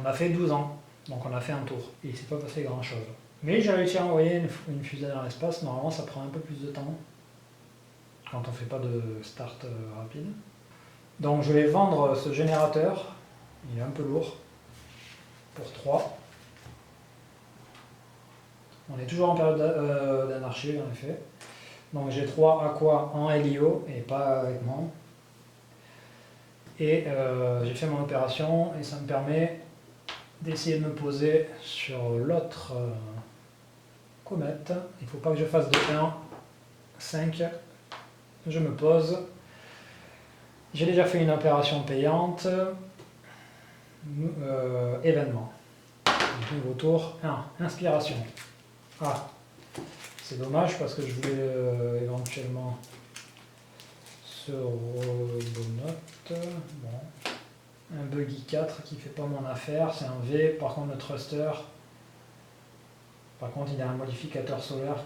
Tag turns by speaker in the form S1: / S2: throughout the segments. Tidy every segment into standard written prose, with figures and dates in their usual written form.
S1: On a fait 12 ans, donc on a fait un tour. Et il ne s'est pas passé grand chose. Mais j'ai réussi à envoyer une fusée dans l'espace. Normalement, ça prend un peu plus de temps quand on ne fait pas de start rapide. Donc je vais vendre ce générateur. Il est un peu lourd. Pour 3. On est toujours en période d'anarchie, en effet. Donc j'ai 3 aqua en LIO et pas avec moi. Et j'ai fait mon opération et ça me permet d'essayer de me poser sur l'autre comète. Il ne faut pas que je fasse de 1, 5. Je me pose. J'ai déjà fait une opération payante. Événement. Donc, nouveau tour 1. Inspiration. Ah, c'est dommage parce que je voulais éventuellement ce robonote. Bon. Un buggy 4 qui fait pas mon affaire, c'est un V. Par contre, le thruster, par contre, il a un modificateur solaire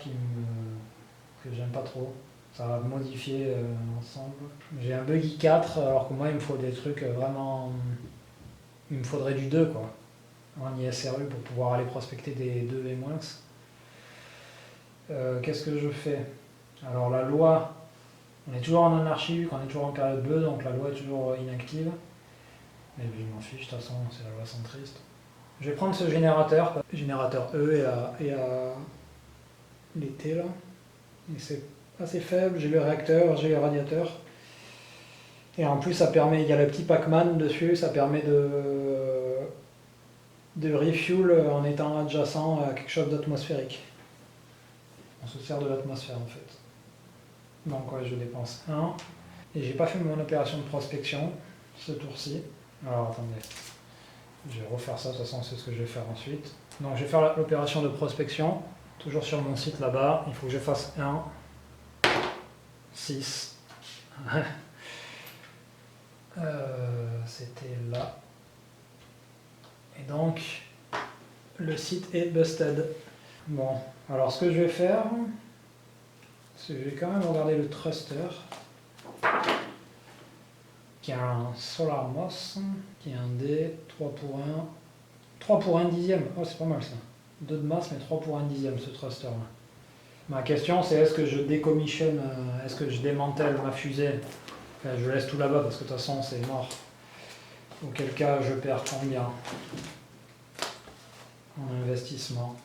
S1: que j'aime pas trop. Ça va modifier l'ensemble. J'ai un buggy 4, alors que moi, il me faut des trucs vraiment. Il me faudrait du 2 quoi. En ISRU pour pouvoir aller prospecter des 2 et moins. Qu'est-ce que je fais? Alors la loi, on est toujours en anarchie vu qu'on est toujours en période bleue, donc la loi est toujours inactive. Mais je m'en fiche, de toute façon c'est la loi centriste. Je vais prendre ce générateur E et à l'été là. Et c'est assez faible, j'ai le réacteur, j'ai le radiateur. Et en plus ça permet, il y a le petit Pac-Man dessus, ça permet de refuel en étant adjacent à quelque chose d'atmosphérique. On se sert de l'atmosphère en fait. Donc ouais, je dépense 1. Et j'ai pas fait mon opération de prospection ce tour-ci. Alors attendez, je vais refaire ça, de toute façon c'est ce que je vais faire ensuite. Donc je vais faire l'opération de prospection, toujours sur mon site là-bas. Il faut que je fasse 1, 6. C'était là. Et donc, le site est busted. Bon, alors ce que je vais faire, c'est que je vais quand même regarder le thruster, qui a un Solar Moss, qui est un D, 3 pour 1. 3 pour 1 dixième, oh c'est pas mal ça. 2 de masse, mais 3 pour 1 dixième ce thruster là. Ma question c'est est-ce que je décommissionne, est-ce que je démantèle ma fusée? Enfin, je laisse tout là-bas parce que de toute façon c'est mort. Auquel cas je perds combien en investissement?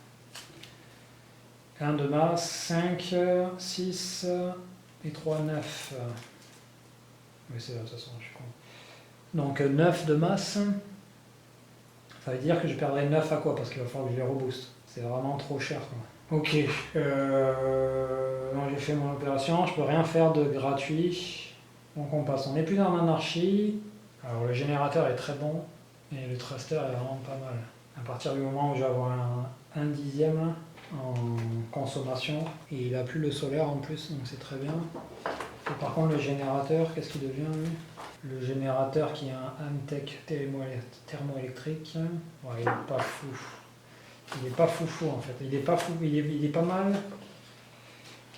S1: 1 de masse, 5, 6 et 3, 9. Oui c'est là de toute façon, je suis con. Donc 9 de masse, ça veut dire que je perdrai 9 à quoi? Parce qu'il va falloir que je les rebooste. C'est vraiment trop cher quoi. Ok, donc j'ai fait mon opération, je peux rien faire de gratuit. Donc on passe, on n'est plus dans l'anarchie. Alors le générateur est très bon et le thruster est vraiment pas mal. À partir du moment où je vais avoir un dixième en consommation et il a plus le solaire en plus, donc c'est très bien. Et par contre le générateur, qu'est-ce qu'il devient lui? Le générateur qui a un Amtech thermoélectrique, ouais, il est pas fou. Il est pas foufou en fait. Il est pas fou, il est pas mal.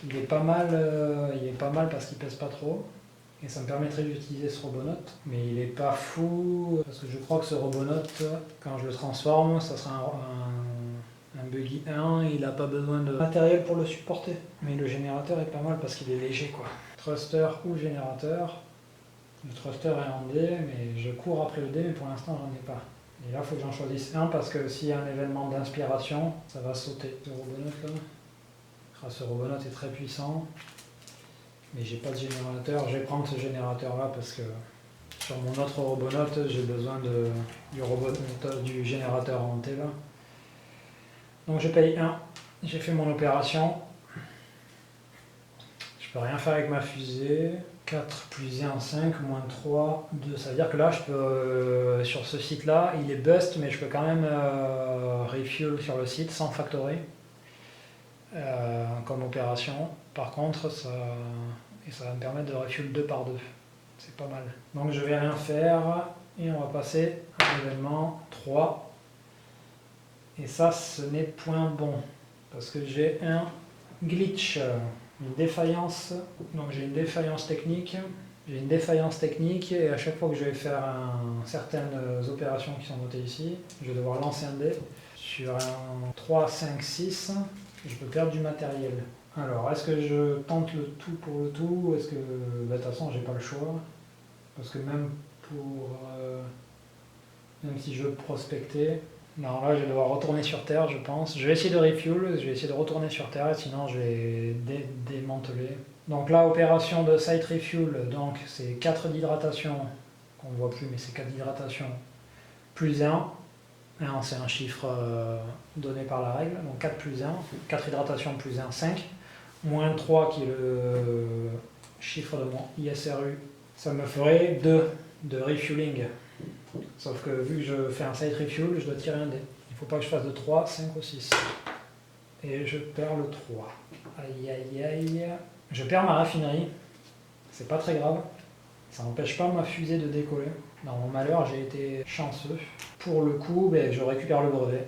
S1: Il est pas mal parce qu'il pèse pas trop. Et ça me permettrait d'utiliser ce robonote. Mais il est pas fou parce que je crois que ce robonote, quand je le transforme, ça sera un buggy 1 et il n'a pas besoin de matériel pour le supporter. Mais le générateur est pas mal parce qu'il est léger quoi. Thruster ou générateur. Le thruster est en D, mais je cours après le D, mais pour l'instant j'en ai pas. Et là il faut que j'en choisisse un parce que s'il y a un événement d'inspiration, ça va sauter. Ce robonote là. Ce robonote est très puissant. Mais j'ai pas de générateur. Je vais prendre ce générateur là parce que sur mon autre robonote j'ai besoin du générateur en T là. Donc je paye 1. J'ai fait mon opération. Je peux rien faire avec ma fusée. 4 plus 1, 5, moins 3, 2. Ça veut dire que là, je peux, sur ce site-là, il est bust, mais je peux quand même refuel sur le site sans factorer comme opération. Par contre, ça va me permettre de refuel 2 par 2. C'est pas mal. Donc je vais rien faire et on va passer à l'événement 3. Et ça, ce n'est point bon parce que j'ai un glitch. Une défaillance, donc j'ai une défaillance technique, J'ai une défaillance technique et à chaque fois que je vais faire certaines opérations qui sont notées ici, je vais devoir lancer un dé. Sur un 3, 5, 6, je peux perdre du matériel. Alors, est-ce que je tente le tout pour le tout ou est-ce que, de toute façon, j'ai pas le choix. Parce que même si je veux prospecter, non, là je vais devoir retourner sur Terre, je pense. Je vais essayer de refuel, je vais essayer de retourner sur Terre, sinon je vais démanteler. Donc là, opération de site refuel, donc c'est 4 d'hydratation, qu'on ne voit plus, mais c'est 4 d'hydratation, plus 1. 1, c'est un chiffre donné par la règle, donc 4 plus 1, 4 hydratation plus 1, 5. Moins 3 qui est le chiffre de mon ISRU, ça me ferait 2 de refueling. Sauf que vu que je fais un site refuel, je dois tirer un dé. Il ne faut pas que je fasse de 3, 5 ou 6. Et je perds le 3. Aïe aïe aïe. Je perds ma raffinerie. C'est pas très grave. Ça n'empêche pas ma fusée de décoller. Dans mon malheur, j'ai été chanceux. Pour le coup, je récupère le brevet.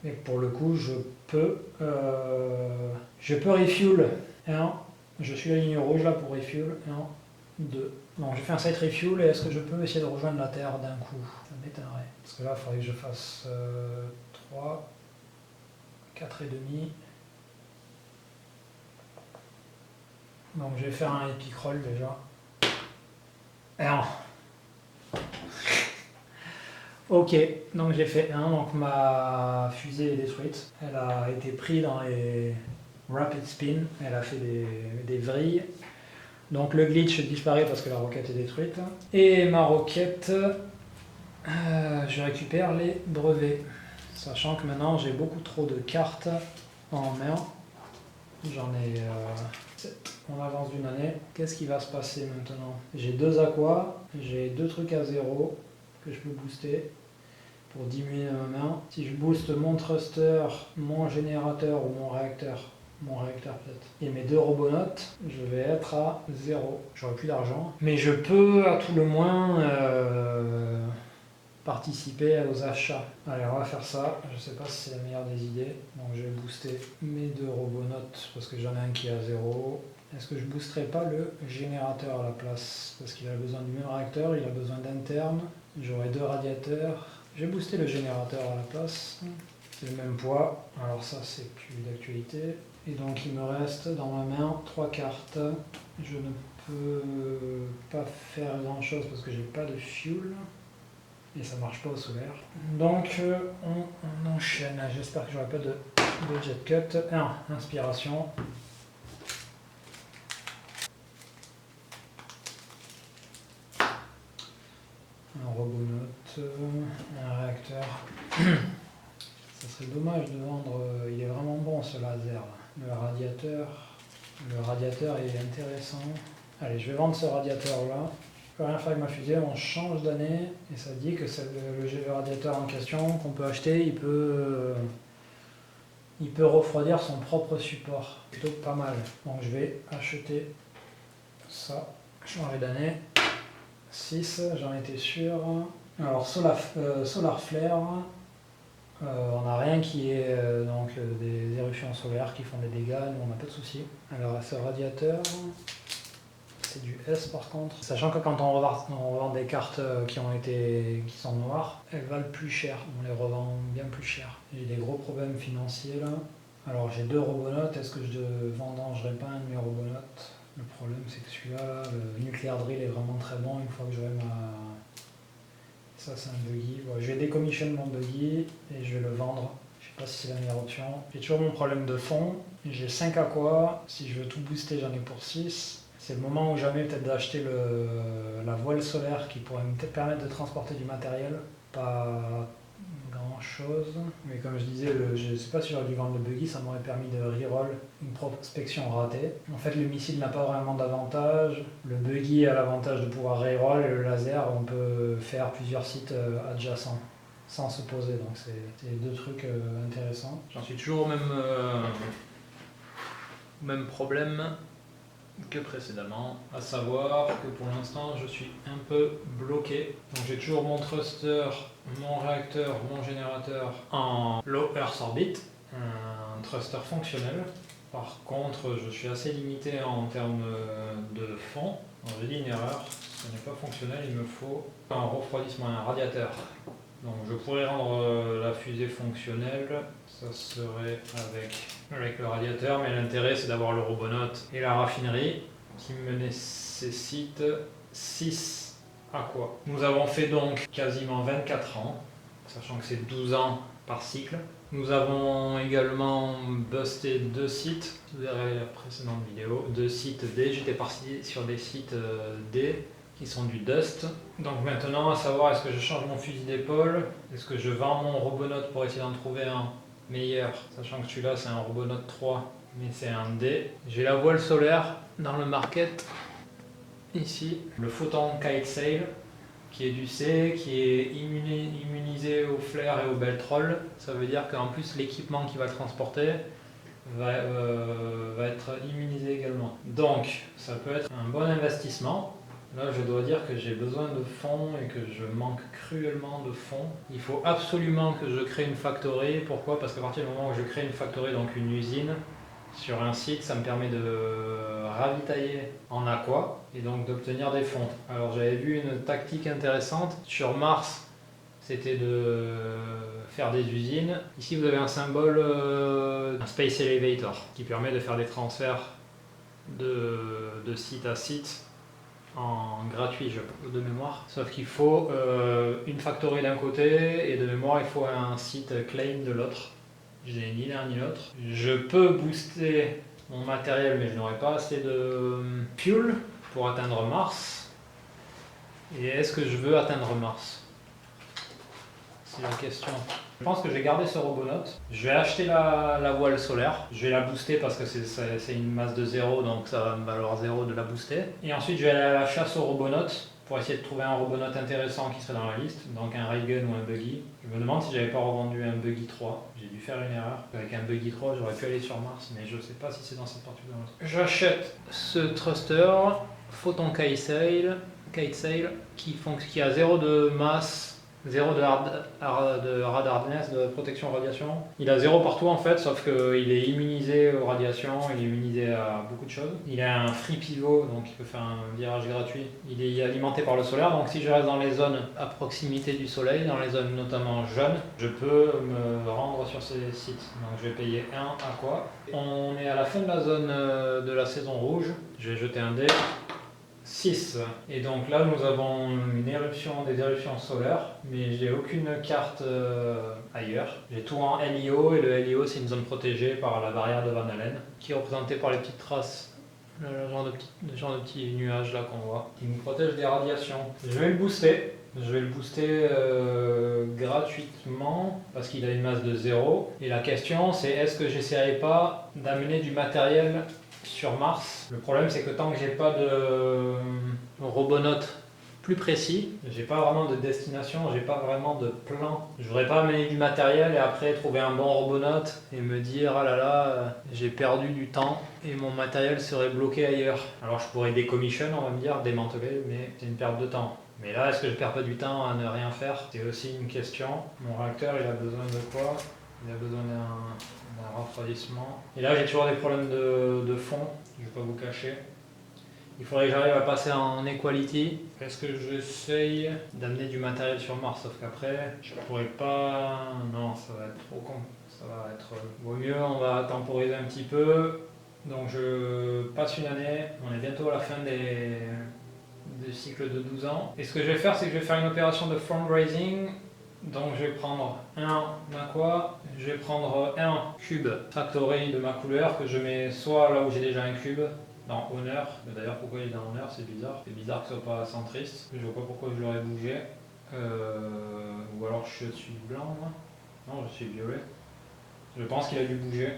S1: Et pour le coup, je peux refuel 1. Je suis la ligne rouge là pour refuel 1, 2. Non, j'ai fait un site refuel et est-ce que je peux essayer de rejoindre la Terre d'un coup? Ça m'étonnerait. Parce que là, il faudrait que je fasse 3, 4 et demi. Donc je vais faire un epic roll déjà. Et 1. Ok, donc j'ai fait 1, donc ma fusée est détruite. Elle a été prise dans les rapid spin, elle a fait des vrilles. Donc le glitch disparaît parce que la roquette est détruite. Et ma roquette, je récupère les brevets. Sachant que maintenant j'ai beaucoup trop de cartes en main. J'en ai 7. On avance d'une année. Qu'est-ce qui va se passer maintenant? J'ai 2 aquas, j'ai 2 trucs à 0 que je peux booster pour diminuer ma main. Si je booste mon thruster, mon générateur ou mon réacteur peut-être, et mes 2 robonautes, je vais être à 0. J'aurai plus d'argent. Mais je peux à tout le moins participer aux achats. Allez, on va faire ça. Je sais pas si c'est la meilleure des idées. Donc je vais booster mes 2 robonautes parce que j'en ai un qui est à 0. Est-ce que je boosterai pas le générateur à la place? Parce qu'il a besoin du même réacteur, il a besoin d'interne. J'aurai 2 radiateurs. Je vais booster le générateur à la place. C'est le même poids. Alors ça, c'est plus d'actualité. Et donc il me reste dans ma main 3 cartes. Je ne peux pas faire grand chose parce que j'ai pas de fuel. Et ça marche pas au solaire. Donc on enchaîne. J'espère que j'aurai pas de jet cut. 1, inspiration. Un robonaute, un réacteur. Ça serait dommage de vendre, il est vraiment bon ce laser là. Le radiateur est intéressant. Allez, je vais vendre ce radiateur là. Je peux rien faire avec ma fusée, on change d'année et ça dit que c'est le radiateur en question qu'on peut acheter, il peut refroidir son propre support. Plutôt pas mal. Donc je vais acheter ça, changer d'année. 6, j'en étais sûr. Alors Solar Flare, on n'a rien qui est des éruptions solaires qui font des dégâts, nous on n'a pas de soucis. Alors ce radiateur, c'est du S par contre. Sachant que quand on revend des cartes qui sont noires, elles valent plus cher, on les revend bien plus cher. J'ai des gros problèmes financiers là. Alors j'ai 2 robonautes, est-ce que je ne vendangerai pas un de mes robonautes? Le problème c'est que celui-là, le nuclear drill est vraiment très bon une fois que j'aurai ma... Ça c'est un buggy. Bon, je vais décommission mon buggy et je vais le vendre. Je sais pas si c'est la meilleure option. J'ai toujours mon problème de fond. J'ai 5 aquas. Si je veux tout booster, j'en ai pour 6. C'est le moment où jamais peut-être d'acheter la voile solaire qui pourrait me permettre de transporter du matériel. Pas grand chose. Mais comme je disais, je ne sais pas si j'aurais dû vendre le buggy, ça m'aurait permis de reroll une prospection ratée. En fait, le missile n'a pas vraiment d'avantage. Le buggy a l'avantage de pouvoir reroll et le laser, on peut faire plusieurs sites adjacents sans se poser. Donc c'est 2 trucs intéressants. J'en suis toujours au même problème que précédemment, à savoir que pour l'instant je suis un peu bloqué. Donc j'ai toujours mon thruster, mon réacteur, mon générateur en low Earth orbit, un thruster fonctionnel. Par contre je suis assez limité en termes de fond, Alors j'ai dit une erreur, ce n'est pas fonctionnel, il me faut un refroidissement, un radiateur. Donc je pourrais rendre la fusée fonctionnelle, ça serait avec le radiateur, mais l'intérêt c'est d'avoir le Robonaut et la raffinerie qui me nécessite 6 aqua. Nous avons fait donc quasiment 24 ans, sachant que c'est 12 ans par cycle. Nous avons également busté 2 sites, vous verrez la précédente vidéo, 2 sites D, j'étais parti sur des sites D qui sont du Dust. Donc maintenant à savoir, est-ce que je change mon fusil d'épaule, est-ce que je vends mon Robonaut pour essayer d'en trouver un meilleur, sachant que celui-là c'est un Robonaut 3 mais c'est un D. J'ai la voile solaire dans le market, ici, le Photon Kite Sail, qui est du C, qui est immunisé au flair et au Beltrol. Ça veut dire qu'en plus l'équipement qui va le transporter va être immunisé également. Donc ça peut être un bon investissement. Là je dois dire que j'ai besoin de fonds et que je manque cruellement de fonds. Il faut absolument que je crée une factory. Pourquoi? Parce qu'à partir du moment où je crée une factory, donc une usine, sur un site, ça me permet de ravitailler en aqua et donc d'obtenir des fonds. Alors j'avais vu une tactique intéressante sur Mars, c'était de faire des usines. Ici vous avez un symbole, un Space Elevator, qui permet de faire des transferts de site à site en gratuit, de mémoire. Sauf qu'il faut une factory d'un côté et de mémoire il faut un site claim de l'autre. Je n'ai ni l'un ni l'autre. Je peux booster mon matériel, mais je n'aurai pas assez de fuel pour atteindre Mars. Et est-ce que je veux atteindre Mars? C'est la question. Je pense que je vais garder ce Robonaut. Je vais acheter la voile solaire. Je vais la booster parce que c'est une masse de 0, donc ça va me valoir 0 de la booster. Et ensuite, je vais aller à la chasse au Robonaut pour essayer de trouver un Robonaut intéressant qui serait dans la liste, donc un Raygun ou un Buggy. Je me demande si j'avais pas revendu un Buggy 3. J'ai dû faire une erreur. Avec un Buggy 3, j'aurais pu aller sur Mars, mais je sais pas si c'est dans cette partie ou dans l'autre. J'achète ce thruster Photon Kite Sail qui a 0 de masse, 0 de hardness, de protection radiation. Il a 0 partout en fait, sauf qu'il est immunisé aux radiations, il est immunisé à beaucoup de choses. Il a un free pivot, donc il peut faire un virage gratuit. Il est alimenté par le solaire, donc si je reste dans les zones à proximité du soleil, dans les zones notamment jeunes, je peux me rendre sur ces sites. Donc je vais payer 1 à quoi. On est à la fin de la zone de la saison rouge. Je vais jeter un dé. 6. Et donc là nous avons des éruptions solaires, mais j'ai aucune carte ailleurs. J'ai tout en LIO et le LIO c'est une zone protégée par la barrière de Van Allen qui est représentée par les petites traces, le genre de petits nuages là qu'on voit, qui nous protègent des radiations. Je vais le booster. Gratuitement parce qu'il a une masse de 0. Et la question c'est est-ce que j'essaierai pas d'amener du matériel sur Mars. Le problème c'est que tant que j'ai pas de Robonaut plus précis, j'ai pas vraiment de destination, j'ai pas vraiment de plan. Je voudrais pas amener du matériel et après trouver un bon Robonaut et me dire ah là là, j'ai perdu du temps et mon matériel serait bloqué ailleurs. Alors je pourrais décommission, on va me dire, démanteler, mais c'est une perte de temps. Mais là, est-ce que je perds pas du temps à ne rien faire? C'est aussi une question. Mon réacteur, il a besoin de quoi? Il a besoin d'un refroidissement. Et là, j'ai toujours des problèmes de fond, je ne vais pas vous cacher. Il faudrait que j'arrive à passer en equality. Est-ce que j'essaye d'amener du matériel sur Mars? Sauf qu'après, je pourrais pas... Non, ça va être trop con. Ça va être... Vaut mieux, on va temporiser un petit peu. Donc je passe une année, on est bientôt à la fin des cycles de 12 ans. Et ce que je vais faire, c'est que je vais faire une opération de fundraising. Donc je vais prendre un aqua, je vais prendre un cube factory de ma couleur que je mets soit là où j'ai déjà un cube, dans Honor. D'ailleurs pourquoi il est dans Honor, c'est bizarre. C'est bizarre que ce soit pas centriste. Je vois pas pourquoi je l'aurais bougé. Ou alors je suis blanc moi. Non, je suis violet. Je pense qu'il a dû bouger.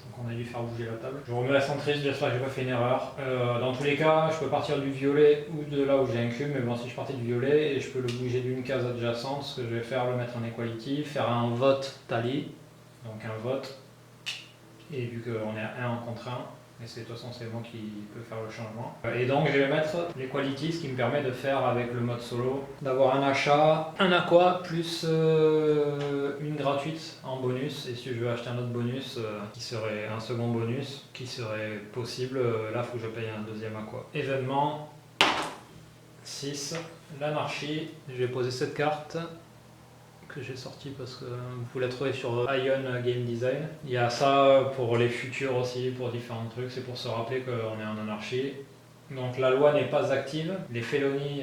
S1: Donc on a dû faire bouger la table. Je remets la centriste, j'espère que j'ai pas fait une erreur. Dans tous les cas, je peux partir du violet ou de là où j'ai un cube, mais bon si je partais du violet et je peux le bouger d'une case adjacente, ce que je vais faire, le mettre en equality, faire un vote tally, donc un vote, et vu qu'on est à 1 contre 1, Et c'est de toute façon c'est moi qui peux faire le changement. Et donc je vais mettre les qualities, ce qui me permet de faire avec le mode solo, d'avoir un achat, un aqua plus une gratuite en bonus. Et si je veux acheter un autre bonus, qui serait un second bonus, qui serait possible, là il faut que je paye un deuxième aqua. Événement 6, l'anarchie. Je vais poser cette carte que j'ai sorti parce que vous la trouvez sur Ion Game Design. Il y a ça pour les futurs aussi, pour différents trucs, c'est pour se rappeler qu'on est en anarchie. Donc la loi n'est pas active, les félonies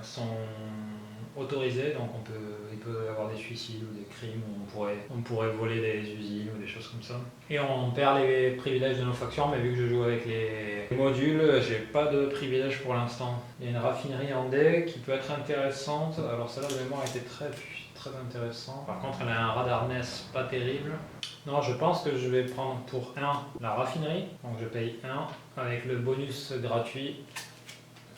S1: sont autorisées, donc il peut y avoir des suicides ou des crimes où on pourrait voler des usines ou des choses comme ça. Et on perd les privilèges de nos factions, mais vu que je joue avec les modules, j'ai pas de privilèges pour l'instant. Il y a une raffinerie en D qui peut être intéressante, alors celle-là de mémoire était très intéressant. Par contre elle a un radar NES pas terrible. Non, je pense que je vais prendre pour 1 la raffinerie, donc je paye 1 avec le bonus gratuit,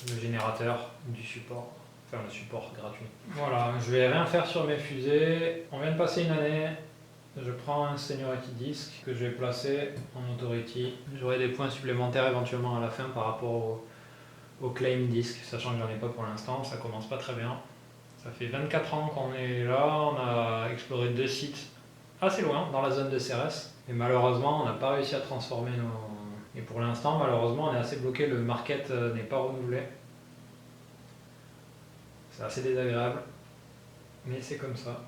S1: le générateur du support. Enfin le support gratuit. Voilà, je vais rien faire sur mes fusées. On vient de passer une année. Je prends un Seniority Disc que je vais placer en Authority. J'aurai des points supplémentaires éventuellement à la fin par rapport au Claim Disc, sachant que j'en ai pas pour l'instant, ça commence pas très bien. Ça fait 24 ans qu'on est là, on a exploré 2 sites assez loin dans la zone de CRS. Et malheureusement, on n'a pas réussi à transformer nos... Et pour l'instant, malheureusement, on est assez bloqué, le market n'est pas renouvelé. C'est assez désagréable, mais c'est comme ça.